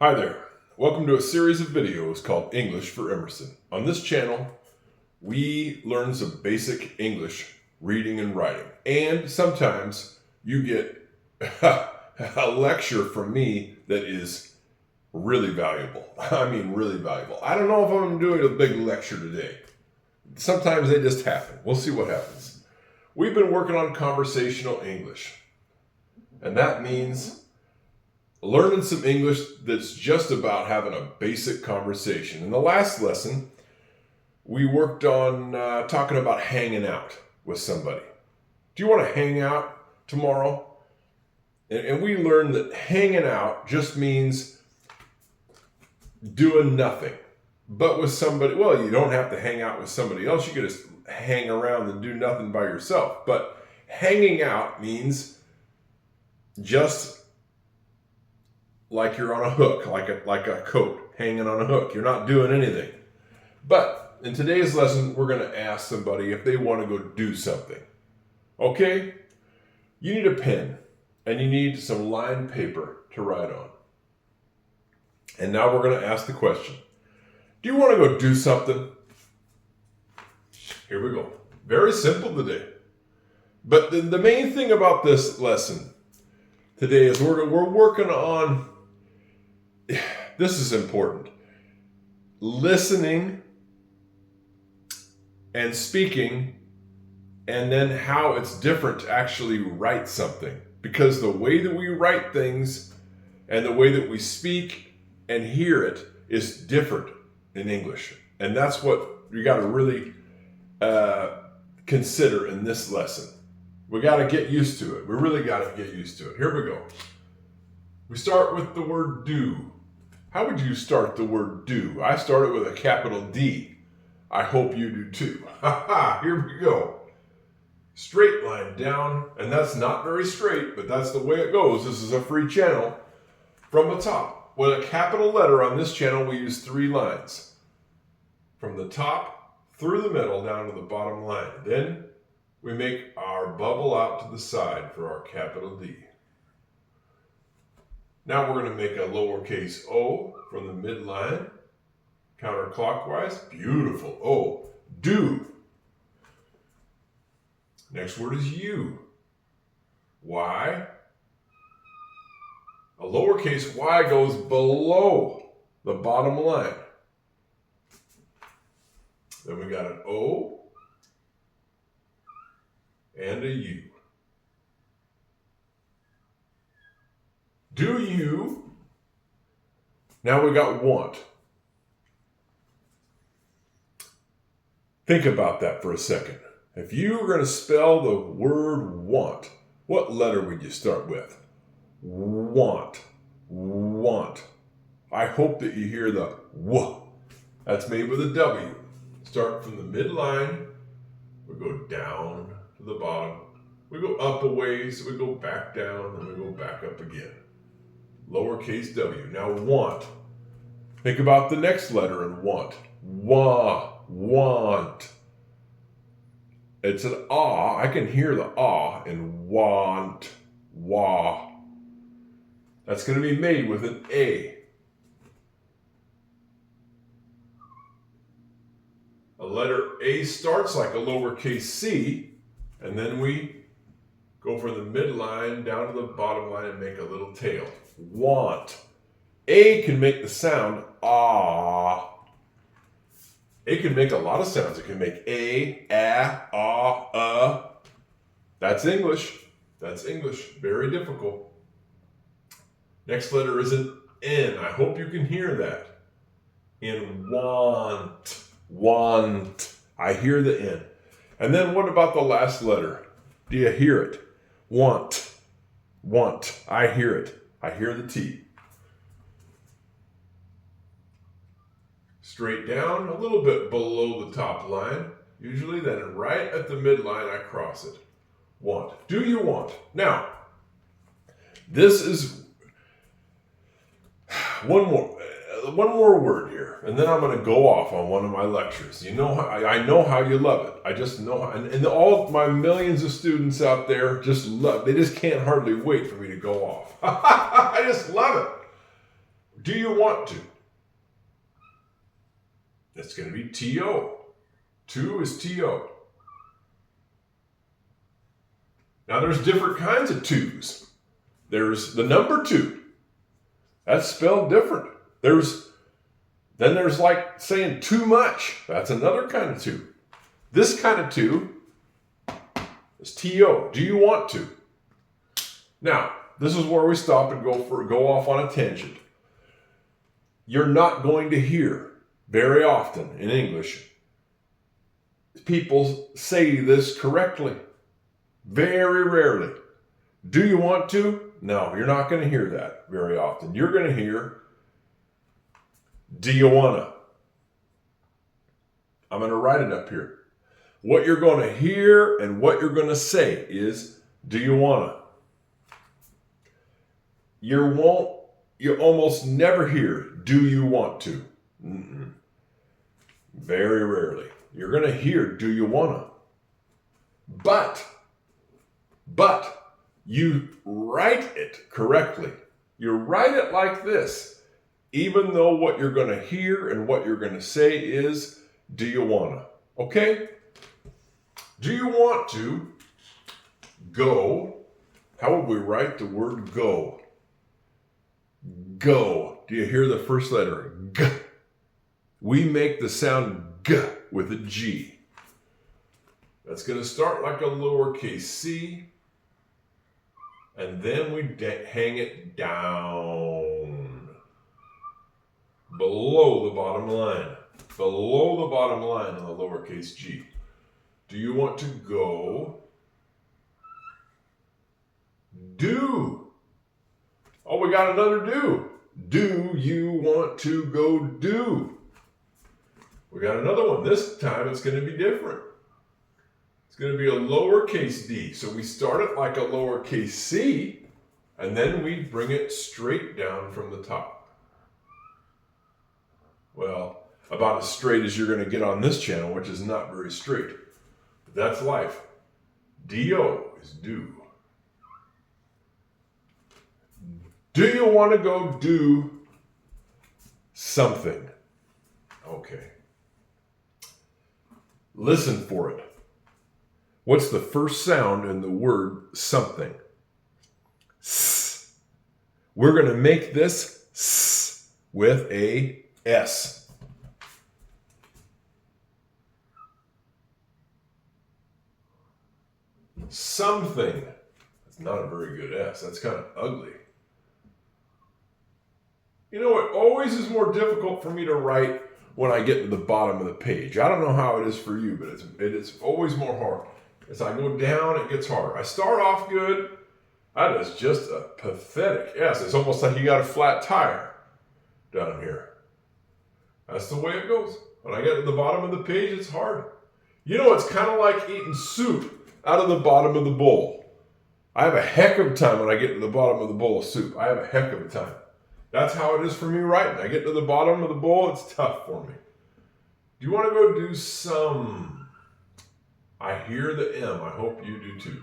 Hi there. Welcome to a series of videos called English for Emerson. On this channel, we learn some basic English reading and writing. And sometimes you get a lecture from me that is really valuable. I mean, really valuable. I don't know if I'm doing a big lecture today. Sometimes they just happen. We'll see what happens. We've been working on conversational English. And that means learning some English that's just about having a basic conversation. In the last lesson, we worked on talking about hanging out with somebody. Do you want to hang out tomorrow? And we learned that hanging out just means doing nothing. But with somebody, well, you don't have to hang out with somebody else. You can just hang around and do nothing by yourself. But hanging out means just like you're on a hook, like a coat hanging on a hook. You're not doing anything. But in today's lesson, we're going to ask somebody if they want to go do something. Okay? You need a pen and you need some lined paper to write on. And now we're going to ask the question. Do you want to go do something? Here we go. Very simple today. But the main thing about this lesson today is we're working on, this is important, listening and speaking, and then how it's different to actually write something. Because the way that we write things and the way that we speak and hear it is different in English. And that's what you got to really consider in this lesson. We got to get used to it. We really got to get used to it. Here we go. We start with the word do. How would you start the word do? I started with a capital D. I hope you do too. Here we go. Straight line down, and that's not very straight, but that's the way it goes. This is a free channel. From the top, with a capital letter on this channel, we use 3 lines. From the top, through the middle, down to the bottom line. Then we make our bubble out to the side for our capital D. Now we're going to make a lowercase o from the midline, counterclockwise. Beautiful. O. Do. Next word is you. Y. A lowercase y goes below the bottom line. Then we got an O and a U. Do you? Now we got want. Think about that for a second. If you were going to spell the word want, what letter would you start with? Want. Want. I hope that you hear the W. That's made with a W. Start from the midline. We go down to the bottom. We go up a ways. We go back down. And we go back up again. Lowercase w. Now want. Think about the next letter in want. Want. It's an ah. I can hear the ah in want. That's going to be made with an A. A letter A starts like a lowercase c, and then we go from the midline down to the bottom line and make a little tail. Want. A can make the sound ah. A can make a lot of sounds. It can make a, ah, That's English. That's English. Very difficult. Next letter is an N. I hope you can hear that. In want. Want. I hear the N. And then what about the last letter? Do you hear it? Want. Want. I hear it. I hear the T. Straight down, a little bit below the top line. Usually then right at the midline, I cross it. Want. Do you want? Now, this is one more word here, and then I'm going to go off on one of my lectures. You know, I know how you love it. I just know, and all my millions of students out there just love. They just can't hardly wait for me to go off. I just love it. Do you want to? It's going to be T-O. To is T-O. Now there's different kinds of twos. There's the number 2. That's spelled different. Then there's like saying too much. That's another kind of 2. This kind of 2 is T-O. Do you want to? Now, this is where we stop and go off on a tangent. You're not going to hear very often in English people say this correctly. Very rarely. Do you want to? No, you're not going to hear that very often. You're going to hear, do you want to? I'm going to write it up here. What you're going to hear and what you're going to say is, do you want to? You almost never hear, do you want to? Mm-mm. Very rarely. You're going to hear, do you want to? But you write it correctly. You write it like this, even though what you're going to hear and what you're going to say is, do you want to? Okay? Do you want to go? How would we write the word go? Go. Do you hear the first letter? G. We make the sound G with a G. That's going to start like a lowercase c, and then we hang it down below the bottom line. Below the bottom line on the lowercase g. Do you want to go? Do. Oh, we got another do. Do you want to go do? We got another one. This time it's going to be different. It's going to be a lowercase d. So we start it like a lowercase c, and then we bring it straight down from the top. Well, about as straight as you're going to get on this channel, which is not very straight. But that's life. D-O is do. Do you want to go do something? Okay. Listen for it. What's the first sound in the word something? S. We're going to make this S with a S. Something. That's not a very good S. That's kind of ugly. You know, it always is more difficult for me to write when I get to the bottom of the page. I don't know how it is for you, but it's always more hard. As I go down, it gets harder. I start off good. That is just a pathetic S. It's almost like you got a flat tire down here. That's the way it goes. When I get to the bottom of the page, it's hard. You know, it's kind of like eating soup out of the bottom of the bowl. I have a heck of a time when I get to the bottom of the bowl of soup. I have a heck of a time. That's how it is for me writing. I get to the bottom of the bowl, it's tough for me. Do you want to go do some? I hear the M. I hope you do too.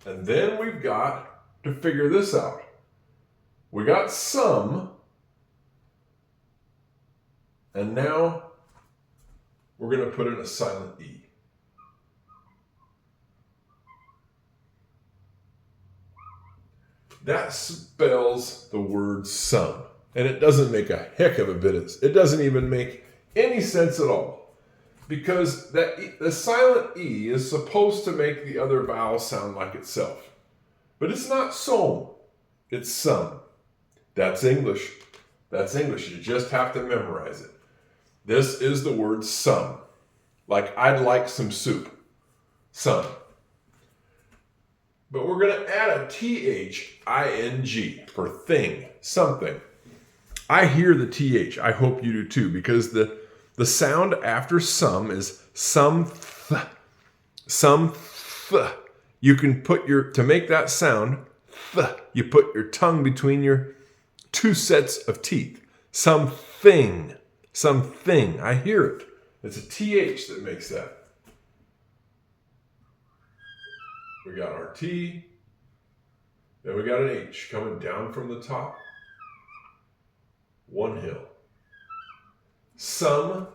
And then we've got to figure this out. We got some. And now we're going to put in a silent E. That spells the word some. And it doesn't make a heck of a bit of sense. It doesn't even make any sense at all. Because the silent E is supposed to make the other vowel sound like itself. But it's not so. It's some. That's English. That's English. You just have to memorize it. This is the word some. Like I'd like some soup. Some. But we're going to add a T-H-I-N-G for thing, something. I hear the T-H. I hope you do too, because the sound after some is some th. Some th. You can put to make that sound, th, you put your tongue between your two sets of teeth. Something. Something. I hear it. It's a T-H that makes that. We got our T, then we got an H coming down from the top. one hill. Something.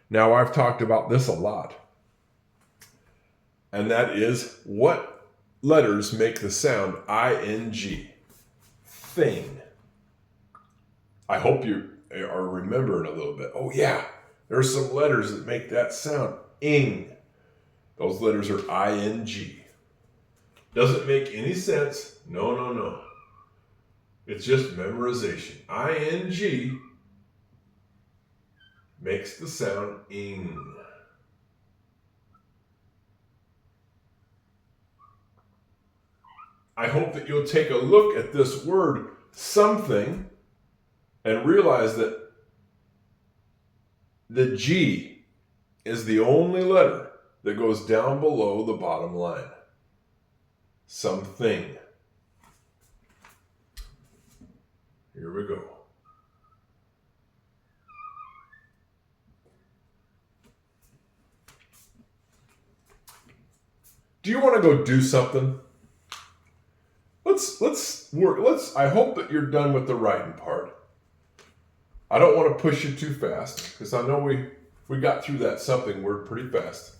Now, I've talked about this a lot. And that is, what letters make the sound ing? Thing. I hope you are remembering a little bit. Oh yeah, there's some letters that make that sound. Ing. Those letters are ing. Doesn't make any sense. No. It's just memorization. Ing makes the sound ing. I hope that you'll take a look at this word, something, and realize that the G is the only letter that goes down below the bottom line. Something. Here we go. Do you want to go do something? Let's work. I hope that you're done with the writing part. I don't want to push you too fast because I know we got through that something word pretty fast.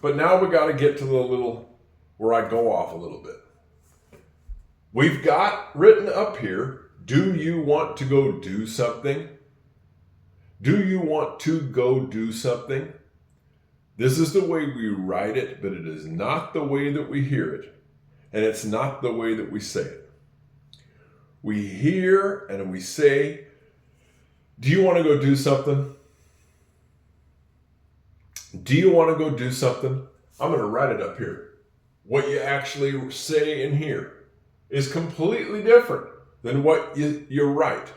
But now we got to get to the little where I go off a little bit. We've got written up here, do you want to go do something? Do you want to go do something? This is the way we write it, but it is not the way that we hear it. And it's not the way that we say it. We hear and we say, do you want to go do something? Do you want to go do something? I'm going to write it up here. What you actually say and hear is completely different than what you write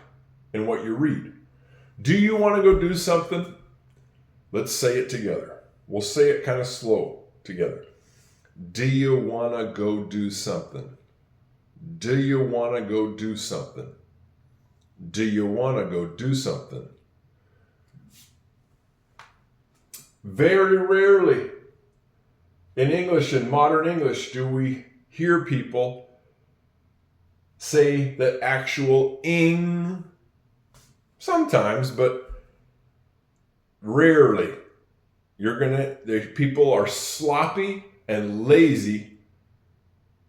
and what you read. Do you want to go do something? Let's say it together. We'll say it kind of slow together. Do you want to go do something? Do you want to go do something? Do you want to go do something? Very rarely in English, in modern English, do we hear people say the actual ing. Sometimes, but rarely. People are sloppy and lazy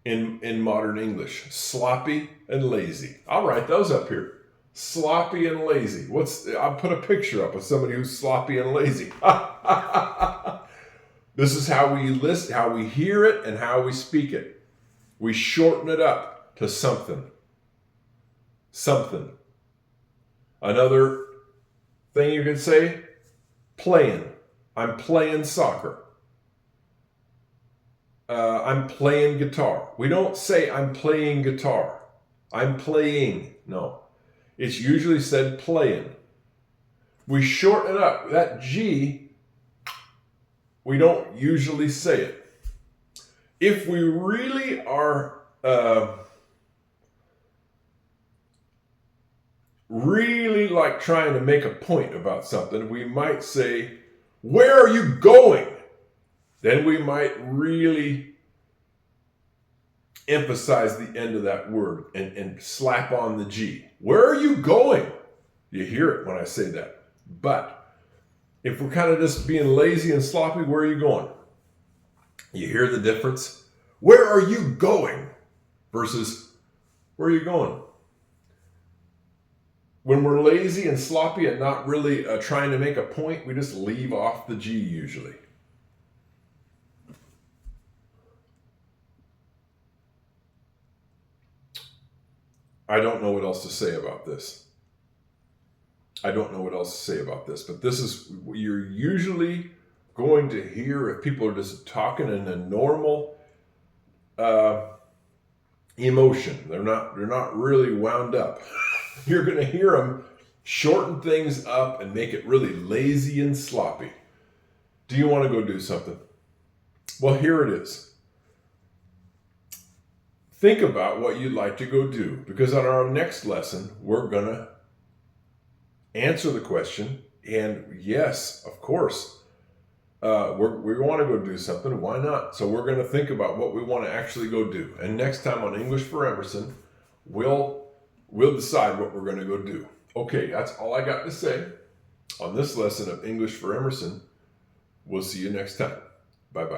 in modern English. Sloppy and lazy. I'll write those up here. Sloppy and lazy. I'll put a picture up of somebody who's sloppy and lazy. This is how we list, how we hear it, and how we speak it. We shorten it up to something. Something. Another thing you can say, playing. I'm playing soccer. I'm playing guitar. We don't say I'm playing guitar. I'm playing. No. It's usually said playing. We shorten it up. That G, we don't usually say it. If we really are really like trying to make a point about something, we might say, where are you going? Then we might really emphasize the end of that word and slap on the G. Where are you going? You hear it when I say that. But if we're kind of just being lazy and sloppy, where are you going? You hear the difference? Where are you going? Versus, where are you going? When we're lazy and sloppy and not really trying to make a point, we just leave off the G usually. I don't know what else to say about this. But this is, you're usually going to hear if people are just talking in a normal emotion. They're not really wound up. You're going to hear them shorten things up and make it really lazy and sloppy. Do you want to go do something? Well, here it is. Think about what you'd like to go do, because on our next lesson, we're going to answer the question. And yes, of course, we want to go do something. Why not? So we're going to think about what we want to actually go do. And next time on English for Emerson, we'll we'll decide what we're going to go do. Okay, that's all I got to say on this lesson of English for Emerson. We'll see you next time. Bye-bye.